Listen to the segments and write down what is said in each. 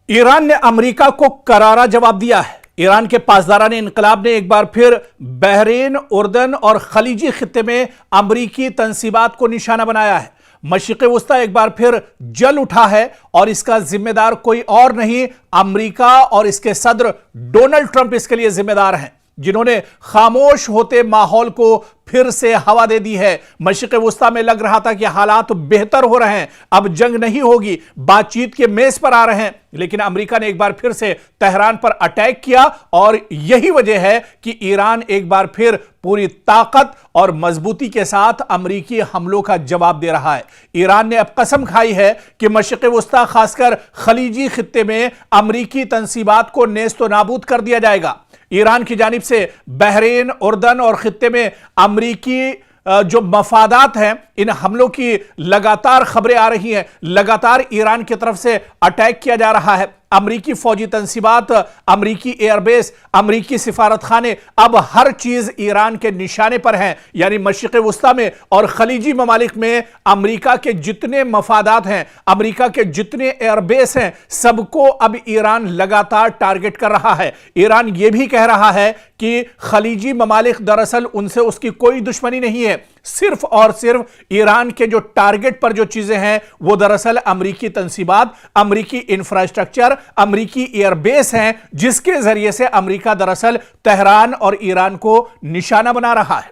Iran ने America को करारा जवाब दिया है। ईरान के पासदारान इनकलाब ने एक बार फिर बहरीन, उर्दन और खलीजी खित्ते में अमरीकी तंसीबात को निशाना बनाया है। मशरिक़ वस्ता एक बार फिर जल उठा है और इसका जिम्मेदार कोई और नहीं, अमेरिका और इसके सदर डोनाल्ड ट्रंप इसके लिए जिम्मेदार हैं, जिन्होंने खामोश होते माहौल को फिर से हवा दे दी है। मशरिक़ वस्ता में लग रहा था कि हालात बेहतर हो रहे हैं, अब जंग नहीं होगी, बातचीत के मेज पर आ रहे हैं, लेकिन अमेरिका ने एक बार फिर से तेहरान पर अटैक किया और यही वजह है कि ईरान एक बार फिर पूरी ताकत और मजबूती के साथ अमेरिकी हमलों का जवाब दे रहा है। ईरान ने अब कसम खाई है कि मशरिक़ वस्ता खासकर खलीजी खित्ते में अमेरिकी तंसीबात को नेस्त नाबूद कर दिया जाएगा। ईरान की जानिब से बहरीन, उर्दन और खित्ते में अमेरिकी जो मफादात हैं, इन हमलों की लगातार खबरें आ रही हैं, लगातार ईरान की तरफ से अटैक किया जा रहा है। अमरीकी फौजी तंसीबात, अमरीकी एयरबेस, अमरीकी सिफारत खाने, अब हर चीज ईरान के निशाने पर है। यानी मशरिक़ वस्ता में और खलीजी ममालिक में अमरीका के जितने मफादात हैं, अमरीका के जितने एयरबेस हैं, सबको अब ईरान लगातार टारगेट कर रहा है। ईरान यह भी कह रहा है कि खलीजी ममालिक दरअसल उनसे उसकी कोई दुश्मनी नहीं है, सिर्फ और सिर्फ ईरान के जो टारगेट पर जो चीजें हैं वो दरअसल अमरीकी तंसीबात, अमरीकी इंफ्रास्ट्रक्चर, अमरीकी एयरबेस हैं, जिसके जरिए से अमरीका दरअसल तेहरान और ईरान को निशाना बना रहा है।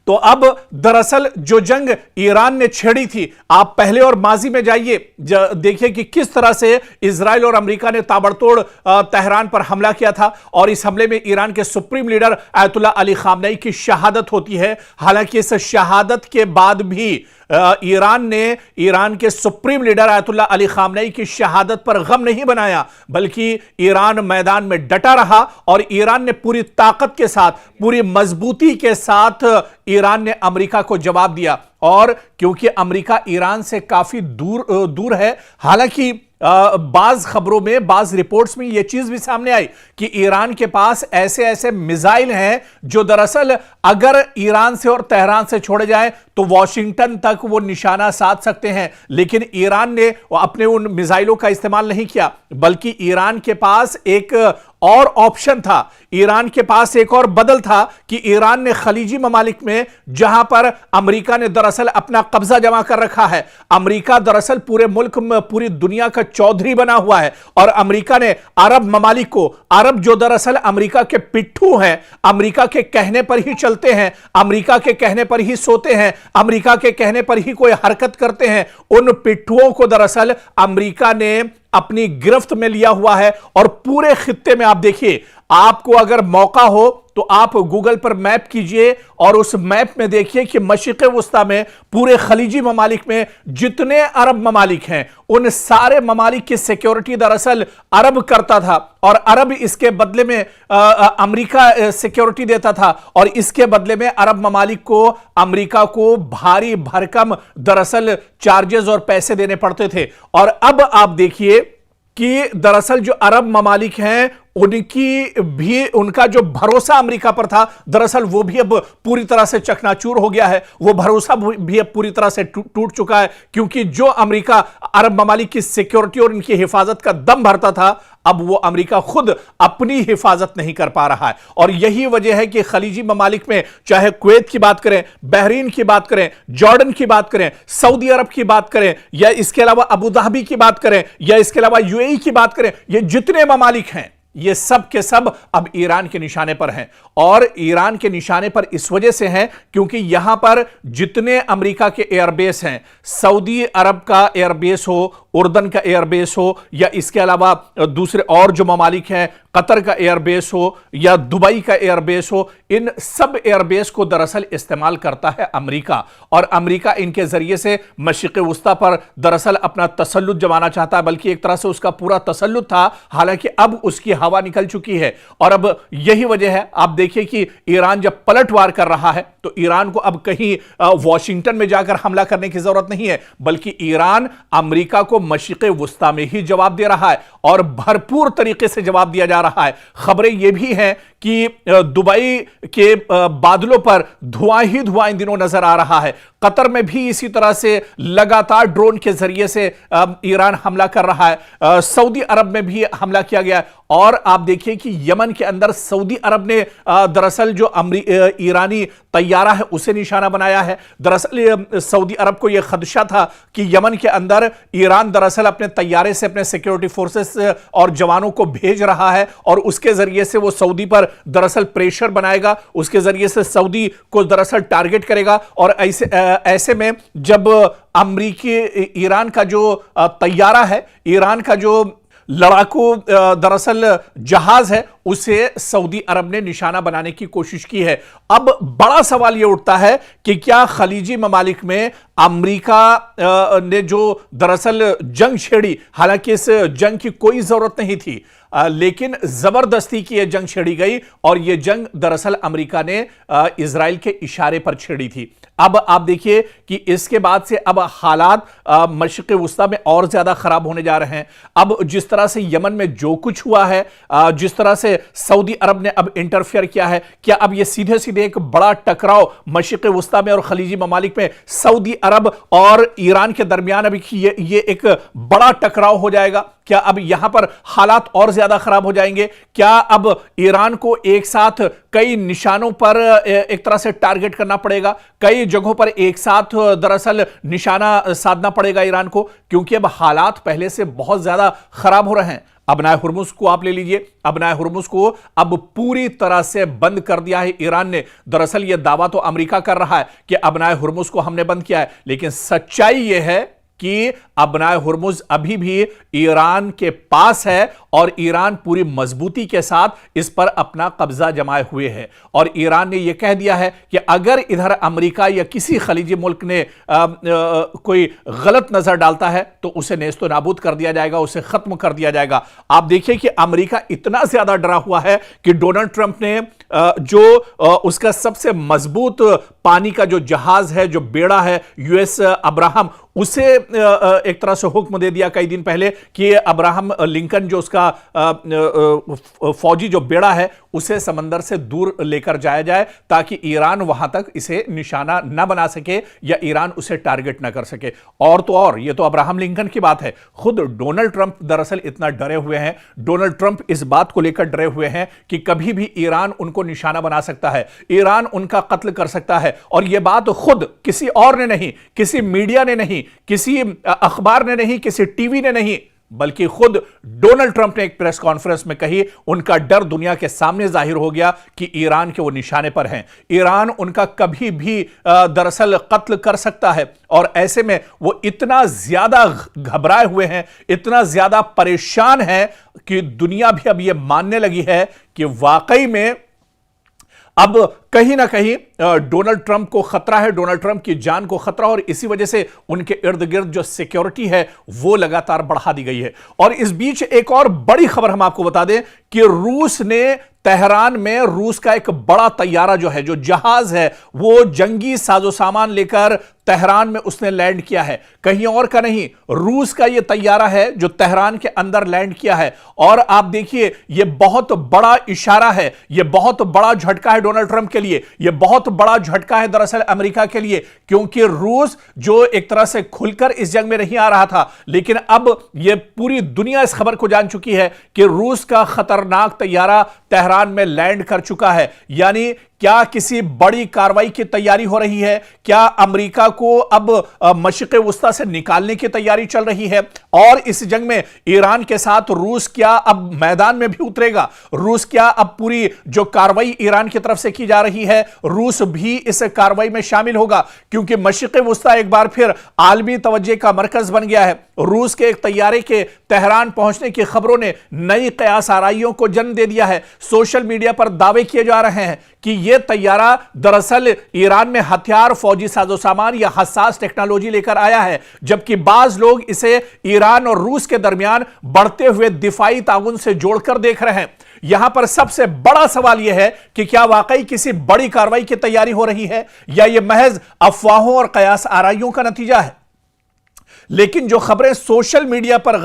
तो अब दरअसल जो जंग ईरान ने छेड़ी थी, आप पहले और माजी में जाइए, देखिए कि किस तरह से इजराइल और अमेरिका ने ताबड़तोड़ तेहरान पर हमला किया था और इस हमले में ईरान के supreme leader Ayatollah Ali Khamenei की शहादत होती है। हालांकि इस शहादत के बाद भी ईरान ने ईरान के supreme leader Ayatollah Ali Khamenei की शहादत पर गम नहीं बनाया, बल्कि ईरान मैदान में डटा रहा और ईरान ने पूरी ताकत के साथ, पूरी मजबूती के साथ ईरान ने अमेरिका को जवाब दिया। और क्योंकि अमेरिका ईरान से काफी दूर है, हालांकि बाज खबरों में, बाज रिपोर्ट्स में यह चीज भी सामने आई कि ईरान के पास ऐसे ऐसे मिसाइल हैं जो दरअसल अगर ईरान से और तेहरान से छोड़े जाए तो वॉशिंगटन तक वो निशाना साध सकते हैं। लेकिन ईरान ने अपने उन मिसाइलों का इस्तेमाल नहीं किया, बल्कि ईरान के पास एक और ऑप्शन था, ईरान के पास एक और बदल था कि ईरान ने खलीजी ममालिक में, जहां पर अमेरिका ने दरअसल अपना कब्जा जमा कर रखा है, अमेरिका दरअसल पूरे मुल्क में, पूरी दुनिया का चौधरी बना हुआ है, और अमेरिका ने अरब ममालिक को, अरब जो दरअसल अमेरिका के पिट्ठू हैं, अमेरिका के कहने पर ही चलते हैं, अमेरिका के कहने पर ही सोते हैं, अमेरिका के कहने पर ही कोई हरकत करते हैं, उन पिट्ठुओं को दरअसल अमेरिका ने अपनी गिरफ्त में लिया हुआ है। और पूरे खित्ते में आप देखिए, आपको अगर मौका हो तो आप गूगल पर मैप कीजिए और उस मैप में देखिए कि मशरिक़ वस्ता में, पूरे खलीजी ममालिक में जितने अरब ममालिक हैं, उन सारे ममालिक की सिक्योरिटी दरअसल अरब करता था और अरब इसके बदले में अमेरिका सिक्योरिटी देता था, और इसके बदले में अरब ममालिक को अमेरिका को भारी भरकम दरअसल चार्जेस और पैसे देने पड़ते थे। और अब आप देखिए कि दरअसल जो अरब ममालिक हैं, उनकी भी, उनका जो भरोसा अमेरिका पर था, दरअसल वो भी अब पूरी तरह से चकनाचूर हो गया है। वो भरोसा भी अब पूरी तरह से टूट चुका है, क्योंकि जो अमेरिका अरब ममालिक की सिक्योरिटी और इनकी हिफाजत का दम भरता था, अब वो अमेरिका खुद अपनी हिफाजत नहीं कर पा रहा है। और यही वजह है कि खलीजी ममालिक में, चाहे कुवैत की बात करें, बहरीन की बात करें, जॉर्डन की बात करें, सऊदी अरब की बात करें, या इसके अलावा अबू धाबी की बात करें, या इसके अलावा यूएई की बात करें, ये जितने ममालिक हैं, ये सब के सब अब ईरान के निशाने पर हैं। और ईरान के निशाने पर इस वजह से हैं क्योंकि यहां पर जितने अमेरिका के एयरबेस हैं, सऊदी अरब का एयरबेस हो, उर्दन का एयरबेस हो, या इसके अलावा दूसरे और जो ममालिक हैं, कतर का एयरबेस हो या दुबई का एयरबेस हो, इन सब एयरबेस को दरअसल इस्तेमाल करता है अमेरिका। और अमेरिका इनके जरिए से मशरिक़ वस्ता पर दरअसल अपना तसल्लुत जमाना चाहता है, बल्कि एक तरह से उसका पूरा तसल्लुत था। हालांकि अब उसकी हवा निकल चुकी है और अब यही वजह है, आप देखिए कि ईरान जब पलटवार कर रहा है तो ईरान को अब कहीं वॉशिंगटन में जाकर हमला करने की जरूरत नहीं है, बल्कि ईरान अमेरिका को मशरिक़ वस्ता में ही जवाब दे रहा है। और भरपूर तरीके से जवाब दिया जा रहा है। खबरें यह भी हैं कि दुबई के बादलों पर धुआं ही धुआं इन दिनों नजर आ रहा है। कतर में भी इसी तरह से लगातार ड्रोन के जरिए से ईरान हमला कर रहा है। सऊदी अरब में भी हमला किया गया है। और आप देखिए कि यमन के अंदर सऊदी अरब ने दरअसल जो ईरानी तैयारा है उसे निशाना बनाया है। दरअसल सऊदी अरब को यह खदशा था कि यमन के अंदर ईरान दरअसल अपने तैयारे से अपने सिक्योरिटी फोर्सेस और जवानों को भेज रहा है और उसके जरिए से वो सऊदी पर दरअसल प्रेशर बनाएगा, उसके जरिए से सऊदी को दरअसल टारगेट करेगा। और ऐसे में जब अमेरिकी ईरान का जो तैयारा है, ईरान का जो लड़ाकू दरअसल जहाज है, उसे सऊदी अरब ने निशाना बनाने की कोशिश की है। अब बड़ा सवाल यह उठता है कि क्या खलीजी ममालिक में अमेरिका ने जो दरअसल जंग छेड़ी, हालांकि इस जंग की कोई जरूरत नहीं थी, लेकिन जबरदस्ती की यह जंग छेड़ी गई और यह जंग दरअसल अमेरिका ने इजराइल के इशारे पर छेड़ी थी। अब आप देखिए कि इसके बाद से अब हालात मशरिक़ वुस्ता में और ज्यादा खराब होने जा रहे हैं। अब जिस तरह से यमन में जो कुछ हुआ है, जिस तरह से सऊदी अरब ने अब इंटरफेयर किया है, क्या अब यह सीधे सीधे एक बड़ा टकराव मशरिक़ वुस्ता में और खलीजी ममालिक में सऊदी अरब और ईरान के दरमियान अभी ये एक बड़ा टकराव हो जाएगा? क्या अब यहां पर हालात और ज्यादा खराब हो जाएंगे? क्या अब ईरान को एक साथ कई निशानों पर एक तरह से टारगेट करना पड़ेगा, कई जगहों पर एक साथ दरअसल निशाना साधना पड़ेगा ईरान को? क्योंकि अब हालात पहले से बहुत ज्यादा खराब हो रहे हैं। अबनाए हुर्मुज को आप ले लीजिए, अबनाए हुर्मुज को अब पूरी तरह से बंद कर दिया है ईरान ने। दरअसल यह दावा तो अमेरिका कर रहा है कि अबनाए हुर्मुज को हमने बंद किया है, लेकिन सच्चाई यह है कि अबनाए हुर्मुज अभी भी ईरान के पास है और ईरान पूरी मजबूती के साथ इस पर अपना कब्जा जमाए हुए है। और ईरान ने यह कह दिया है कि अगर इधर अमेरिका या किसी खलीजी मुल्क ने कोई गलत नजर डालता है तो उसे नेस्तो नाबूद कर दिया जाएगा, उसे खत्म कर दिया जाएगा। आप देखिए कि अमेरिका इतना ज्यादा डरा हुआ है कि डोनाल्ड ट्रंप ने जो उसका सबसे मजबूत पानी का जो जहाज है, जो बेड़ा है यूएस अब्राहम, उसे एक तरह से हुक्म दे दिया कई दिन पहले कि अब्राहम लिंकन जो उसका फौजी जो बेड़ा है उसे समंदर से दूर लेकर जाया जाए ताकि ईरान वहां तक इसे निशाना न बना सके या ईरान उसे टारगेट न कर सके। और तो और ये तो अब्राहम लिंकन की बात है, खुद डोनाल्ड ट्रंप दरअसल इतना डरे हुए हैं, डोनाल्ड ट्रंप इस बात को लेकर डरे हुए हैं कि कभी भी ईरान उनको निशाना बना सकता है, ईरान उनका कत्ल कर सकता है। और यह बात खुद किसी और ने नहीं, किसी मीडिया ने नहीं, किसी अखबार ने नहीं, किसी टीवी ने नहीं, बल्कि खुद डोनाल्ड ट्रंप ने एक प्रेस कॉन्फ्रेंस में कही। उनका डर दुनिया के सामने जाहिर हो गया कि ईरान के वो निशाने पर हैं, ईरान उनका कभी भी दरअसल कत्ल कर सकता है। और ऐसे में वो इतना ज्यादा घबराए हुए हैं, इतना ज्यादा परेशान है कि दुनिया भी अब ये मानने लगी है कि वाकई में अब कहीं ना कहीं डोनाल्ड ट्रंप को खतरा है, डोनाल्ड ट्रंप की जान को खतरा, और इसी वजह से उनके इर्द गिर्द जो सिक्योरिटी है वो लगातार बढ़ा दी गई है। और इस बीच एक और बड़ी खबर हम आपको बता दें कि रूस ने तेहरान में रूस का एक बड़ा तैयारा जो है, जो जहाज है, वो जंगी साजो सामान लेकर तेहरान में उसने लैंड किया है। कहीं और का नहीं, रूस का यह तैयारा है जो तेहरान के अंदर लैंड किया है। और आप देखिए यह बहुत बड़ा इशारा है, यह बहुत बड़ा झटका है डोनाल्ड ट्रंप के लिए, यह बहुत बड़ा झटका है दरअसल अमेरिका के लिए, क्योंकि रूस जो एक तरह से खुलकर इस जंग में नहीं आ रहा था, लेकिन अब यह पूरी दुनिया इस खबर को जान चुकी है कि रूस का खतरनाक तैयारा तेहरान में लैंड कर चुका है। यानी क्या किसी बड़ी कार्रवाई की तैयारी हो रही है? क्या अमेरिका को अब मशरिक़ वुस्ता से निकालने की तैयारी चल रही है? और इस जंग में ईरान के साथ रूस क्या अब मैदान में भी उतरेगा? रूस क्या अब पूरी जो कार्रवाई ईरान की तरफ से की जा रही है, रूस भी इस कार्रवाई में शामिल होगा? क्योंकि मशरिक़ वुस्ता एक बार फिर आलमी तवज्जो का मरकज बन गया है। रूस के एक तैयारे के तेहरान पहुंचने की खबरों ने नई कयास आराइयों को जन्म दे दिया है। सोशल मीडिया पर दावे किए जा रहे हैं कि यह तैयारा दरअसल ईरान में हथियार, फौजी साजो सामान या हसास टेक्नोलॉजी लेकर आया है, जबकि बाज लोग इसे ईरान और रूस के दरमियान बढ़ते हुए दिफाई ताउन से जोड़कर देख रहे हैं। यहां पर सबसे बड़ा सवाल यह है कि क्या वाकई किसी बड़ी कार्रवाई की तैयारी हो रही है या यह महज अफवाहों और कयास आराइयों का नतीजा है? लेकिन जो खबरें सोशल मीडिया पर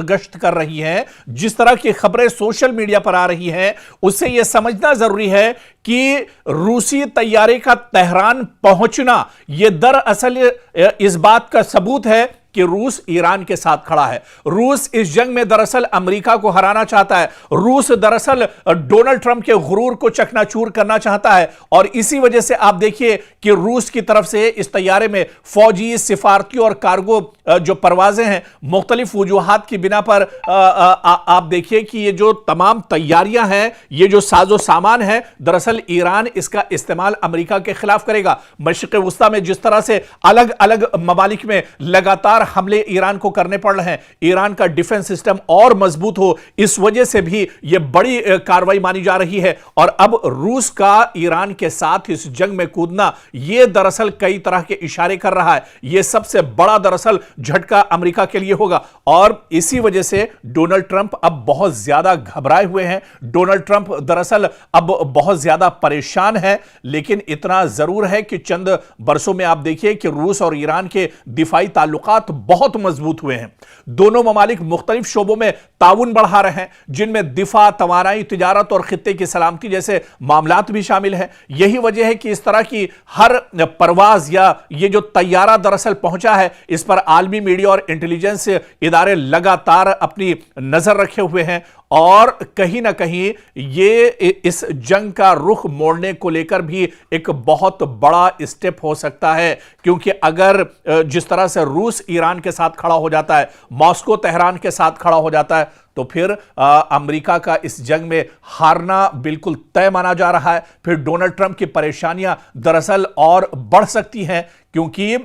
गश्त कर रही हैं, जिस तरह की खबरें सोशल मीडिया पर आ रही हैं, उससे यह समझना जरूरी है कि रूसी तैयारे का तेहरान पहुंचना यह दरअसल इस बात का सबूत है कि रूस ईरान के साथ खड़ा है। रूस इस जंग में दरअसल अमेरिका को हराना चाहता है। रूस दरअसल डोनाल्ड ट्रंप के गुरूर को चकनाचूर करना चाहता है और इसी वजह से आप देखिए कि रूस की तरफ से इस तैयारे में फौजी, सिफारती और कार्गो जो परवाजें हैं, मुख्तलिफ वजूहात की बिना पर आप देखिए कि ये जो तमाम तैयारियां हैं, ये जो साजो सामान है, दरअसल ईरान इसका इस्तेमाल अमेरिका के खिलाफ करेगा। मशरिक़ वुस्ता में जिस तरह से अलग अलग ममालिक में लगातार हमले ईरान को करने पड़ रहे हैं, ईरान का डिफेंस सिस्टम और मजबूत हो, इस वजह से भी यह बड़ी कार्रवाई मानी जा रही है। और अब रूस का ईरान के साथ इस जंग में कूदना, यह दरअसल कई तरह के इशारे कर रहा है। यह सबसे बड़ा दरअसल झटका अमेरिका के लिए होगा और इसी वजह से डोनाल्ड ट्रंप अब बहुत ज्यादा घबराए हुए हैं। डोनाल्ड ट्रंप दरअसल अब बहुत ज्यादा परेशान है, लेकिन इतना जरूर है कि चंद बरसों में आप देखिए कि रूस और ईरान के दिफाई ताल्लुकात बहुत मजबूत हुए हैं। दोनों ममालिक मुख्तलिफ शोबों में ताउन बढ़ा रहे हैं, जिनमें दिफा, तवानाई, तिजारत और खित्ते की सलामती जैसे मामलात भी शामिल हैं। यही वजह है कि इस तरह की हर परवाज या ये जो तैयारा दरअसल पहुंचा है, इस पर आलमी मीडिया और इंटेलिजेंस इदारे लगातार अपनी नजर रखे हुए हैं और कहीं ना कहीं ये इस जंग का रुख मोड़ने को लेकर भी एक बहुत बड़ा स्टेप हो सकता है। क्योंकि अगर जिस तरह से रूस ईरान के साथ खड़ा हो जाता है, मॉस्को तेहरान के साथ खड़ा हो जाता है, तो फिर अमेरिका का इस जंग में हारना बिल्कुल तय माना जा रहा है। फिर डोनाल्ड ट्रंप की परेशानियां दरअसल और बढ़ सकती हैं, क्योंकि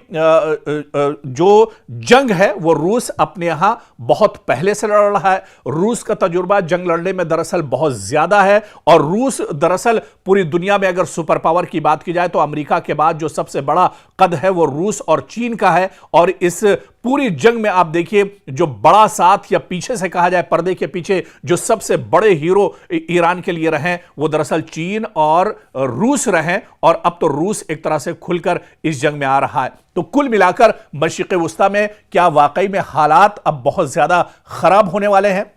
जो जंग है वो रूस अपने यहां बहुत पहले से लड़ रहा है। रूस का तजुर्बा जंग लड़ने में दरअसल बहुत ज्यादा है और रूस दरअसल पूरी दुनिया में अगर सुपर पावर की बात की जाए तो अमेरिका के बाद जो सबसे बड़ा कद है वो रूस और चीन का है। और इस पूरी जंग में आप देखिए जो बड़ा साथ या पीछे से कहा जाए पर्दे के पीछे जो सबसे बड़े हीरो ईरान के लिए रहे वो दरअसल चीन और रूस रहे और अब तो रूस एक तरह से खुलकर इस जंग में आ रहा है। तो कुल मिलाकर मशरिक़ वुस्ता में क्या वाकई में हालात अब बहुत ज्यादा खराब होने वाले हैं,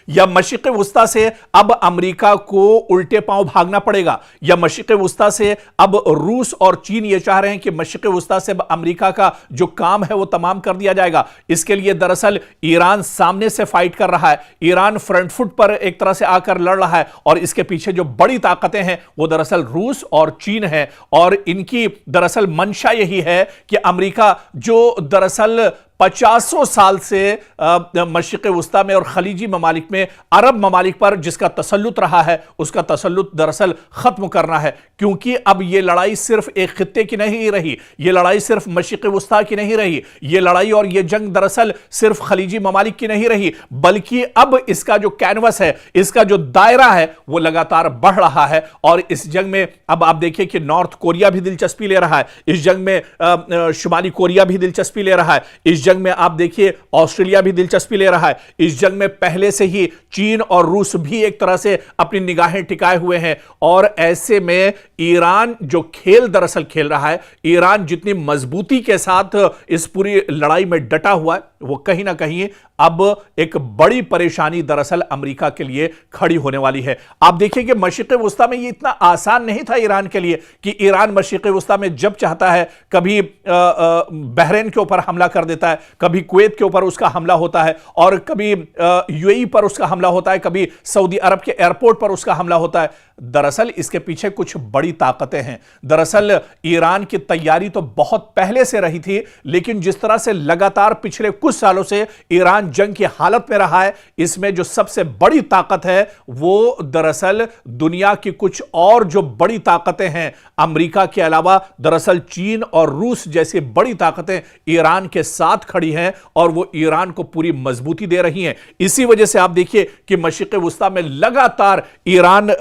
या मशरिक़ वुस्ता से अब अमेरिका को उल्टे पांव भागना पड़ेगा, या मशरिक़ वुस्ता से अब रूस और चीन ये चाह रहे हैं कि मशरिक़ वुस्ता से अमेरिका का जो काम है वो तमाम कर दिया जाएगा। इसके लिए दरअसल ईरान सामने से फाइट कर रहा है, ईरान फ्रंट फुट पर एक तरह से आकर लड़ रहा है और इसके पीछे जो बड़ी ताकतें हैं वो दरअसल रूस और चीन है। और इनकी दरअसल मंशा यही है कि अमेरिका जो दरअसल 50 साल से मशरिक़ वुस्ता में और खलीजी ममालिक में अरब ममालिक पर जिसका तसल्लुत रहा है, उसका तसल्लुत दरअसल खत्म करना है। क्योंकि अब यह लड़ाई सिर्फ एक खित्ते की नहीं रही, यह लड़ाई सिर्फ मशरिक़ वुस्ता की नहीं रही, यह लड़ाई और यह जंग दरअसल सिर्फ खलीजी ममालिक की नहीं रही, बल्कि अब इसका जो कैनवस है, इसका जो दायरा है वो लगातार बढ़ रहा है। और इस जंग में अब आप देखिए कि नॉर्थ कोरिया भी दिलचस्पी ले रहा है, इस जंग में शुमाली कोरिया भी दिलचस्पी ले रहा है, इस जंग में आप देखिए ऑस्ट्रेलिया भी दिलचस्पी ले रहा है। इस जंग में पहले से ही चीन और रूस भी एक तरह से अपनी निगाहें टिकाए हुए हैं। और ऐसे में ईरान जो खेल दरअसल खेल रहा है, ईरान जितनी मजबूती के साथ इस पूरी लड़ाई में डटा हुआ है, वो कहीं ना कहीं अब एक बड़ी परेशानी दरअसल अमेरिका के लिए खड़ी होने वाली है। आप देखिए कि मशरिक़ वुस्ता में ये इतना आसान नहीं था ईरान के लिए कि ईरान मशरिक़ वुस्ता में जब चाहता है कभी बहरीन के ऊपर हमला कर देता है, कभी कुवैत के ऊपर उसका हमला होता है और कभी यूएई पर उसका हमला होता है, कभी सऊदी अरब के एयरपोर्ट पर उसका हमला होता है। दरअसल इसके पीछे कुछ बड़ी ताकतें हैं। दरअसल ईरान की तैयारी तो बहुत पहले से रही थी, लेकिन जिस तरह से लगातार पिछले कुछ सालों से ईरान जंग की हालत में रहा है, इसमें जो सबसे बड़ी ताकत है वो दरअसल दुनिया की कुछ और जो बड़ी ताकतें हैं अमेरिका के अलावा, दरअसल चीन और रूस जैसी बड़ी ताकतें ईरान के साथ खड़ी हैं और वो ईरान को पूरी मजबूती दे रही हैं। इसी वजह से आप देखिए कि मशरिक़ वुस्ता में लगातार ईरान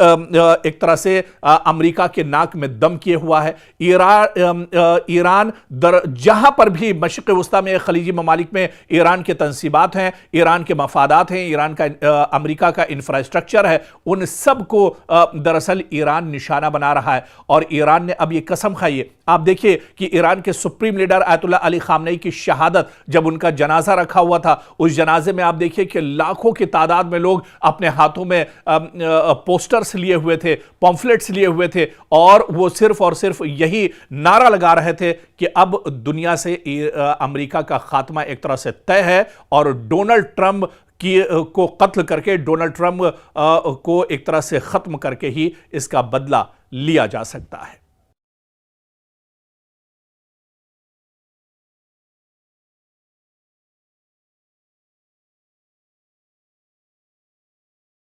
एक तरह से अमेरिका के नाक में दम किए हुआ है। ईरान जहां पर भी मशरिक़ वस्ता में, खलीजी ममालिक में ईरान के तंसीबात हैं, ईरान के मफादात हैं, ईरान का अमेरिका का इंफ्रास्ट्रक्चर है, उन सब को दरअसल ईरान निशाना बना रहा है। और ईरान ने अब यह कसम खाई है, आप देखिए कि ईरान के supreme leader Ayatollah Ali Khamenei की शहादत, जब उनका जनाजा रखा हुआ था, उस जनाजे में आप देखिए कि लाखों की तादाद में लोग अपने हाथों में पोस्टर्स लिए हुए थे, पॉम्फलेट्स लिए हुए थे, और वो सिर्फ और सिर्फ यही नारा लगा रहे थे कि अब दुनिया से अमेरिका का खात्मा एक तरह से तय है और डोनाल्ड ट्रंप को कत्ल करके, डोनाल्ड ट्रंप को एक तरह से खत्म करके ही इसका बदला लिया जा सकता है।